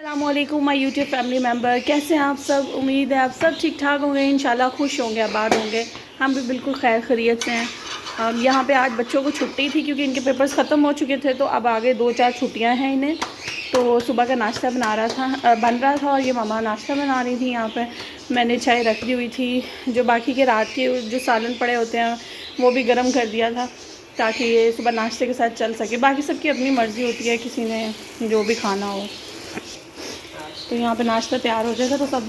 अस्सलामुअलैकुम my YouTube family member, कैसे हैं आप सब। उम्मीद है आप सब ठीक ठाक होंगे, इंशाल्लाह खुश होंगे, आबाद होंगे। हम भी बिल्कुल खैर खैरियत से हैं। यहाँ पे आज बच्चों को छुट्टी थी क्योंकि इनके पेपर्स ख़त्म हो चुके थे, तो अब आगे 2-4 छुट्टियाँ हैं इन्हें। तो सुबह का नाश्ता बन रहा था और ये मामा नाश्ता बना रही थी। यहाँ पर मैंने चाय रख दी हुई थी, जो बाकी के रात के जो सालन पड़े होते हैं वो भी गर्म कर दिया था ताकि ये सुबह नाश्ते के साथ चल सके। बाकी सबकी अपनी मर्ज़ी होती है, किसी ने जो भी खाना हो। तो यहाँ पे नाश्ता तैयार हो जाएगा। तो सब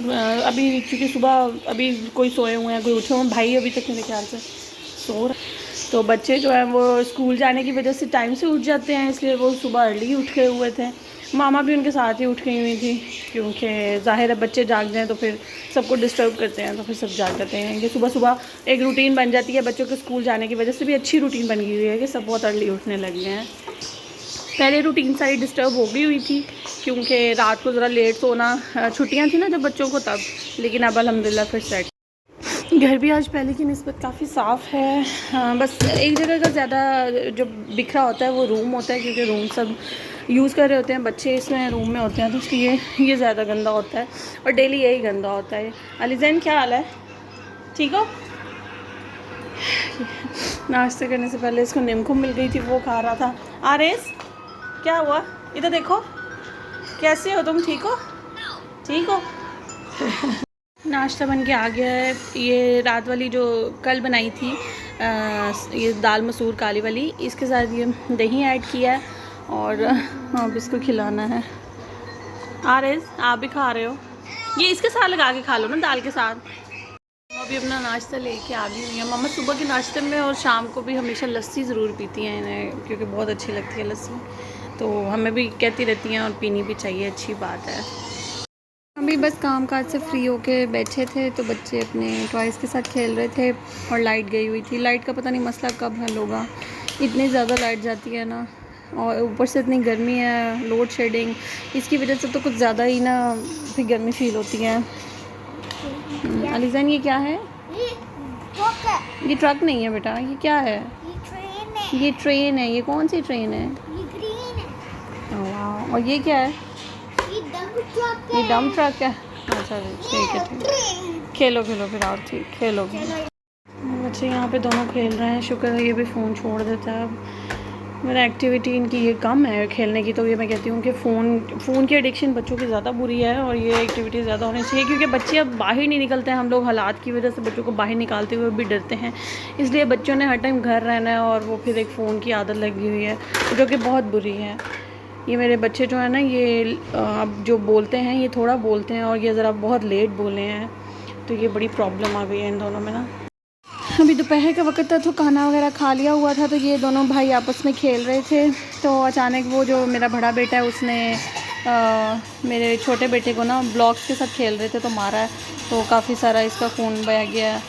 अभी क्योंकि सुबह अभी कोई सोए हुए हैं, कोई उठे हुए हैं, भाई अभी तक मेरे ख्याल से सो रहे। तो बच्चे जो हैं वो स्कूल जाने की वजह से टाइम से उठ जाते हैं, इसलिए वो सुबह अर्ली उठ गए हुए थे। मामा भी उनके साथ ही उठ गई हुई थी क्योंकि ज़ाहिर है बच्चे जाग जाएँ तो फिर सबको डिस्टर्ब करते हैं, तो फिर सब जाग जाते हैं। ये सुबह सुबह एक रूटीन बन जाती है, बच्चों के स्कूल जाने की वजह से भी अच्छी रूटीन बन गई हुई है कि सब बहुत अर्ली उठने लग गए हैं। पहले रूटीन सारी डिस्टर्ब हो गई हुई थी क्योंकि रात को ज़रा लेट सोना, छुट्टियां थी ना जब बच्चों को तब, लेकिन अब अल्हम्दुलिल्लाह फिर सेट। घर भी आज पहले की निस्बत काफ़ी साफ़ है। हाँ, बस एक जगह का ज़्यादा जो बिखरा होता है वो रूम होता है, क्योंकि रूम सब यूज़ कर रहे होते हैं बच्चे, इसमें रूम में होते हैं, तो इसलिए ये ज़्यादा गंदा होता है और डेली यही गंदा होता है। अलीज़ैन क्या हाल है, ठीक हो? नाश्ते करने से पहले इसको नीमको मिल गई थी, वो खा रहा था। आरेस क्या हुआ, इधर देखो, कैसे हो तुम, ठीक हो? ठीक हो? नाश्ता बन के आ गया है। ये रात वाली जो कल बनाई थी ये दाल मसूर काली वाली, इसके साथ ये दही ऐड किया है और अब इसको खिलाना है। आरेस आप भी खा रहे हो, ये इसके साथ लगा के खा लो ना दाल के साथ। अभी अपना नाश्ता लेके आ गई हुई है। मम्मा सुबह के नाश्ते में और शाम को भी हमेशा लस्सी ज़रूर पीती हैं इन्हें, क्योंकि बहुत अच्छी लगती है लस्सी, तो हमें भी कहती रहती हैं और पीनी भी चाहिए, अच्छी बात है। अभी बस काम काज से फ्री होके बैठे थे तो बच्चे अपने टॉयज़ के साथ खेल रहे थे और लाइट गई हुई थी। लाइट का पता नहीं मसला कब हल होगा, इतनी ज़्यादा लाइट जाती है ना, और ऊपर से इतनी गर्मी है, लोड शेडिंग, इसकी वजह से तो कुछ ज़्यादा ही ना फिर गर्मी फील होती है। अलीज़ैन ये क्या है? ये ट्रक नहीं है बेटा, ये क्या है? ये ट्रेन है। ये कौन सी ट्रेन है? ये ग्रीन है। वाह, और ये क्या है? ये डम ट्रक है। अच्छा ठीक है, ठीक, खेलो खेलो फिर, और ठीक खेलो। बच्चे यहाँ पे दोनों खेल रहे हैं, शुक्र है ये भी फ़ोन छोड़ देता है। अब मेरा एक्टिविटी इनकी ये कम है खेलने की, तो ये मैं कहती हूँ कि फ़ोन की एडिक्शन बच्चों की ज़्यादा बुरी है और ये एक्टिविटी ज़्यादा होनी चाहिए, क्योंकि बच्चे अब बाहर नहीं निकलते हैं। हम लोग हालात की वजह से बच्चों को बाहर निकालते हुए भी डरते हैं, इसलिए बच्चों ने हर टाइम घर रहना है और वो फिर एक फ़ोन की आदत लगी हुई है जो कि बहुत बुरी है। ये मेरे बच्चे जो है ना, ये अब जो बोलते हैं ये थोड़ा बोलते हैं और ये ज़रा बहुत लेट बोले हैं, तो ये बड़ी प्रॉब्लम आ गई है इन दोनों में ना। अभी दोपहर का वक्त था तो खाना वगैरह खा लिया हुआ था, तो ये दोनों भाई आपस में खेल रहे थे। तो अचानक वो जो मेरा बड़ा बेटा है उसने मेरे छोटे बेटे को ना ब्लॉक्स के साथ खेल रहे थे तो मारा है, तो काफ़ी सारा इसका खून बह गया है,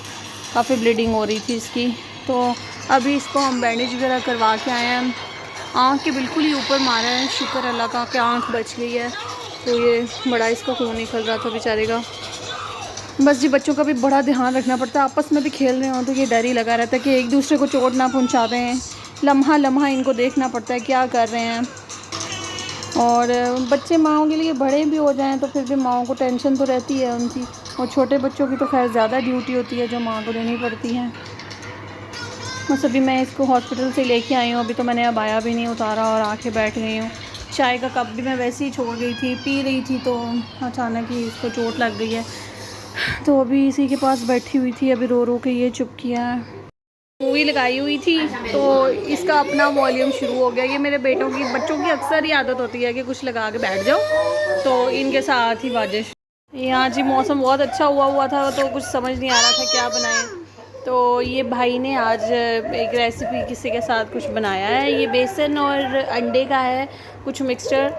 काफ़ी ब्लीडिंग हो रही थी इसकी। तो अभी इसको हम बैंडेज वगैरह करवा के आए हैं। आँख के बिल्कुल ही ऊपर मारा है, शुक्र अल्लाह का कि आँख बच गई है। तो ये बड़ा इसका खून निकल रहा था बेचारे का। बस जी बच्चों का भी बड़ा ध्यान रखना पड़ता है, आपस में भी खेल रहे हो तो ये डर ही लगा रहता है कि एक दूसरे को चोट ना पहुंचा दें। लम्हा लम्हा इनको देखना पड़ता है क्या कर रहे हैं। और बच्चे माओं के लिए बड़े भी हो जाएं तो फिर भी माओं को टेंशन तो रहती है उनकी, और छोटे बच्चों की तो खैर ज़्यादा ड्यूटी होती है जो माँ को देनी पड़ती है। बस अभी मैं इसको हॉस्पिटल से लेके आई हूँ, अभी तो मैंने अबाया भी नहीं उतारा और आके बैठ गई हूँ। चाय का कप भी मैं वैसे ही छोड़ गई थी, पी रही थी तो अचानक ही इसको चोट लग गई है, तो अभी इसी के पास बैठी हुई थी। अभी रो रो के ये चुप किया है। मूवी लगाई हुई थी तो इसका अपना वॉल्यूम शुरू हो गया। ये मेरे बच्चों की अक्सर ही आदत होती है कि कुछ लगा के बैठ जाओ, तो इनके साथ ही बाजिश। यहाँ जी मौसम बहुत अच्छा हुआ था तो कुछ समझ नहीं आ रहा था क्या बनाएं, तो ये भाई ने आज एक रेसिपी किसी के साथ कुछ बनाया है। ये बेसन और अंडे का है कुछ मिक्सचर,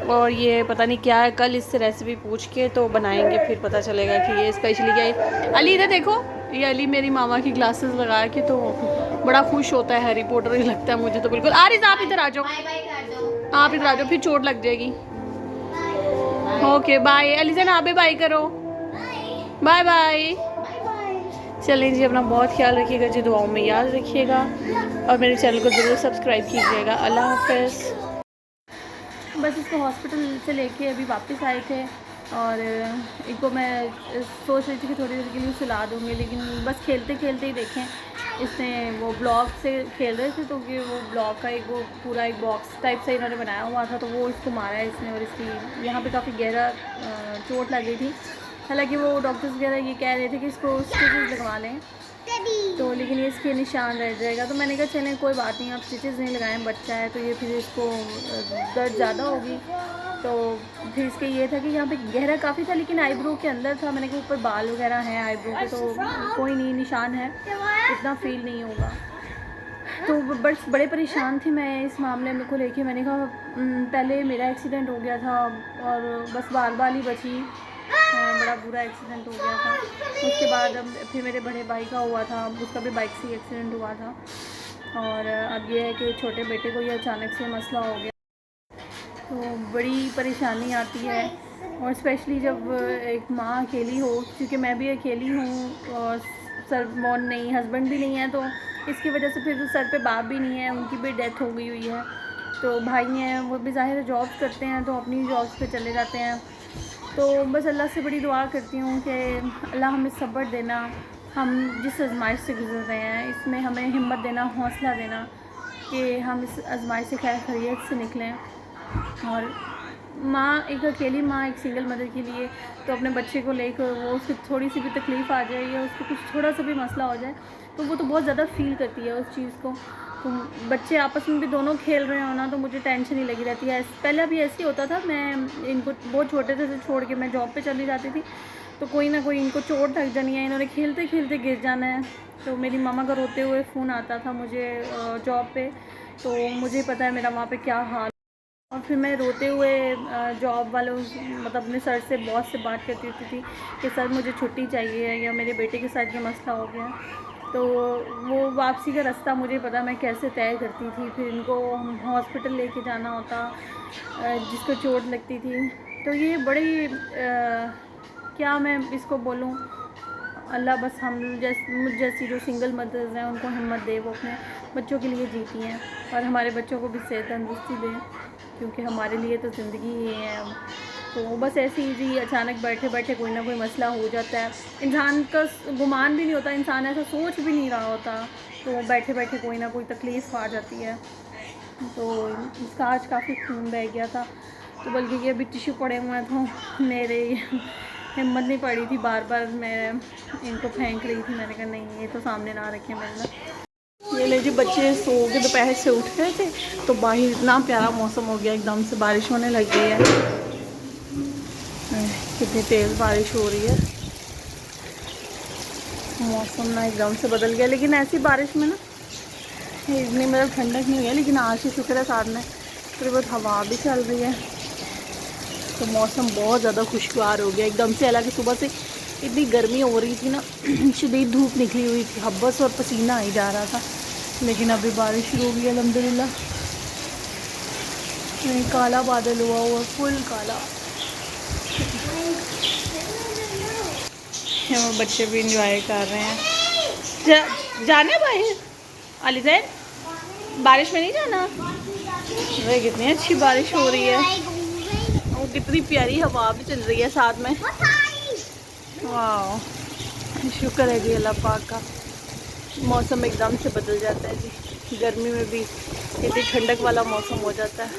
और ये पता नहीं क्या है, कल इससे रेसिपी पूछ के तो बनाएंगे, फिर पता चलेगा कि ये स्पेशली क्या है। अली इधर देखो, ये अली मेरी मामा की ग्लासेस लगा के तो बड़ा खुश होता है, हैरी पॉटर ही लगता है मुझे तो बिल्कुल। आरिज़ आप इधर आ जाओ, आप इधर आ जाओ, फिर चोट लग जाएगी। Okay bye. अलीज़ैन आप भी बाय करो, बाय बाय। चलिए जी, अपना बहुत ख्याल रखिएगा जी, दुआओं में याद रखिएगा और मेरे चैनल को ज़रूर सब्सक्राइब कीजिएगा। अल्लाह हाफ़िज़। बस इसको हॉस्पिटल से लेके अभी वापस आए थे और इनको मैं सोच रही थी कि थोड़ी देर के लिए सुला दूँगी, लेकिन बस खेलते खेलते ही देखें इसने वो ब्लॉक से खेल रहे थे तो कि वो ब्लॉक का एक वो पूरा एक बॉक्स टाइप से इन्होंने बनाया हुआ था, तो वो इसको मारा है इसने और इसकी यहाँ पे काफ़ी गहरा चोट लग गई थी। हालांकि वो डॉक्टर्स वगैरह ये कह रहे थे कि इसको स्टिचेस लगवा लें, तो लेकिन ये इसके निशान रह जाएगा। तो मैंने कहा चलें कोई बात नहीं, आप स्टिचेस नहीं लगाएं, बच्चा है तो ये फिर इसको दर्द ज़्यादा होगी। तो फिर इसके ये था कि यहाँ पे गहरा काफ़ी था लेकिन आईब्रो के अंदर था। मैंने कहा ऊपर बाल वगैरह हैं आईब्रो के, तो कोई नहीं, निशान है, इतना फील नहीं होगा। तो बस बड़े परेशान थी मैं इस मामले में को लेके। मैंने कहा पहले मेरा एक्सीडेंट हो गया था और बस बाल ही बची, बड़ा बुरा एक्सीडेंट हो गया था। उसके बाद फिर मेरे बड़े भाई का हुआ था, उसका भी बाइक से एक्सीडेंट हुआ था। और अब ये है कि छोटे बेटे को ये अचानक से मसला हो गया, तो बड़ी परेशानी आती है। और स्पेशली जब एक माँ अकेली हो, क्योंकि मैं भी अकेली हूँ और सर मौन नहीं, हस्बैंड भी नहीं है, तो इसकी वजह से फिर सर पे बाप भी नहीं है, उनकी भी डेथ हो गई हुई है। तो भाई हैं वो भी ज़ाहिर जॉब करते हैं, तो अपनी जॉब्स पे चले जाते हैं। तो बस अल्लाह से बड़ी दुआ करती हूँ कि अल्लाह हमें सब्र देना, हम जिस आजमाइश से गुजर रहे हैं इसमें हमें हिम्मत देना, हौसला देना कि हम इस आजमाइश से खैर खैरियत से निकलें। और माँ, एक अकेली माँ, एक सिंगल मदर के लिए तो अपने बच्चे को लेकर वो उसकी थोड़ी सी भी तकलीफ़ आ जाए या उसको कुछ थोड़ा सा भी मसला हो जाए तो वो तो बहुत ज़्यादा फ़ील करती है उस चीज़ को। तो बच्चे आपस में भी दोनों खेल रहे हो ना, तो मुझे टेंशन ही लगी रहती है। पहले भी ऐसे ही होता था, मैं इनको बहुत छोटे से छोड़ के मैं जॉब पे चली जाती थी, तो कोई ना कोई इनको चोट लग जानी है, इन्होंने खेलते खेलते गिर जाना है। तो मेरी मामा का रोते हुए फ़ोन आता था मुझे जॉब पे, तो मुझे पता है मेरा वहाँ पे क्या हाल। और फिर मैं रोते हुए जॉब वालों मतलब अपने सर से, बॉस से बात करती थी कि सर मुझे छुट्टी चाहिए या मेरे बेटे के साथ ये मसला हो गया। तो वो वापसी का रास्ता मुझे पता मैं कैसे तय करती थी। फिर इनको हॉस्पिटल लेके जाना होता जिसको चोट लगती थी। तो ये बड़ी क्या मैं इसको बोलूँ, अल्लाह बस हम मुझ जैसी जो सिंगल मदर्स हैं उनको हिम्मत दे, वो अपने बच्चों के लिए जीती हैं और हमारे बच्चों को भी सेहत तंदुरुस्ती दे, क्योंकि हमारे लिए तो ज़िंदगी ही है। तो बस ऐसे ही जी अचानक बैठे बैठे कोई ना कोई मसला हो जाता है, इंसान का गुमान भी नहीं होता, इंसान ऐसा सोच भी नहीं रहा होता, तो बैठे बैठे कोई ना कोई तकलीफ़ आ जाती है। तो इसका आज काफ़ी खून बह गया था, तो बल्कि ये अभी टिश्यू पड़े हुए हैं, तो मेरे हिम्मत नहीं पड़ी थी, बार बार मैं इनको फेंक रही थी। मैंने कहा नहीं, ये तो सामने ना रखे मैंने ना। ये ले जी, बच्चे सो के दोपहर से उठ गए थे, तो बाहर इतना प्यारा मौसम हो गया, एकदम से बारिश होने लग गई है। कितनी तेज़ बारिश हो रही है, मौसम ना एकदम से बदल गया। लेकिन ऐसी बारिश में ना इतनी मतलब ठंडक नहीं है, लेकिन आज से शुक्र है साथ में थोड़ी बहुत हवा भी चल रही है, तो मौसम बहुत ज़्यादा खुशगवार हो गया एकदम से। हालांकि सुबह से इतनी गर्मी हो रही थी ना, शदीद धूप निकली हुई थी, हब्बस और पसीना ही जा रहा था, लेकिन अभी बारिश शुरू हो गई अल्हम्दुलिल्लाह। काला बादल हुआ हुआ, फुल काला। वो बच्चे भी इंजॉय कर रहे हैं। जाने भाई अली जैन, बारिश में नहीं जाना? वह कितनी अच्छी बारिश हो रही है, वो कितनी प्यारी हवा भी चल रही है साथ में। वाह, शुक्र है जी अल्लाह पाक का। मौसम एकदम से बदल जाता है जी, गर्मी में भी इतनी ठंडक वाला मौसम हो जाता है।